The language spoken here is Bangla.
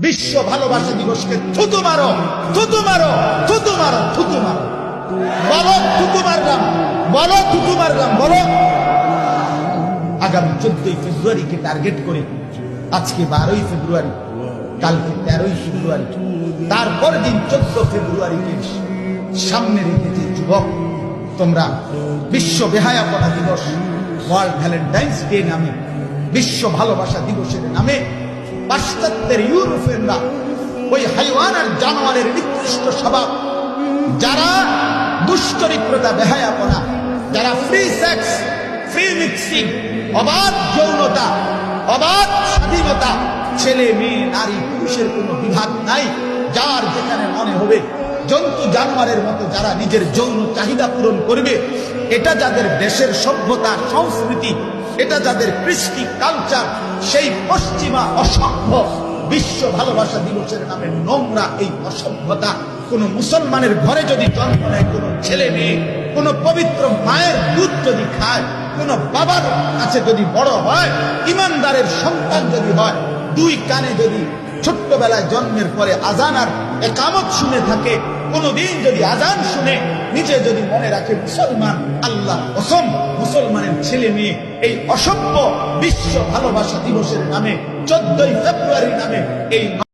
বিশ্ব ভালোবাসা দিবসকে থুতু মারো, থুতু মারো, থুতু মারো, থুতু মারো। বলো থুতু মারলাম, বলো থুতু মারলাম, বলো। আগামী 14ই ফেব্রুয়ারিকে টার্গেট করে আজকে 12ই ফেব্রুয়ারি, কালকে 13ই ফেব্রুয়ারি, তারপর দিন 14 ফেব্রুয়ারিকে সামনে রেখে যে যুবক তোমরা বিশ্ব বেহায়াপনা দিবস, ওয়ার্ল্ড ভ্যালেন্টাইন্স ডে নামে, বিশ্ব ভালোবাসা দিবসের নামে পাশ্চাত্যের ইউরোপিয়ানরা ওই হাইওয়ান আর জানোয়ারের নিকৃষ্ট স্বভাব, যারা দুশ্চরিত্রতা, বেহায়াপনা, যারা ফ্রি সেক্স, ফ্রি মিক্সিং, অবাধ যৌনতা, অবাধ স্বাধীনতা, ছেলে মেয়ে নারী পুরুষের কোনো বিভাগ নাই, যার যেখানে মনে হবে জন্তু জানোয়ারের মতো যারা নিজের যৌন চাহিদা পূরণ করবে, এটা যাদের দেশের সভ্যতা সংস্কৃতি, এটা যাদের কৃষ্টি কালচার, সেই পশ্চিমা অসভ্য বিশ্ব ভালোবাসা দিবসের নামে নোংরা এই অসভ্যতা কোন মুসলমানের ঘরে যদি জন্ম নেয়, কোন ছেলে মেয়ে কোন পবিত্র মায়ের দুধ যদি খায়, কোন বাবার কাছে যদি বড় হয়, ইমানদারের সন্তান যদি হয়, দুই কানে যদি ছোট্টবেলায় জন্মের পরে আজান আর একামত শুনে থাকে, কোনদিন যদি আজান শুনে নিজে যদি মনে রাখে মুসলমান, আল্লাহ কসম মুসলমানের ছেলে মেয়ে এই অসভ্য বিশ্ব ভালোবাসা দিবসের নামে 14ই ফেব্রুয়ারি নামে এই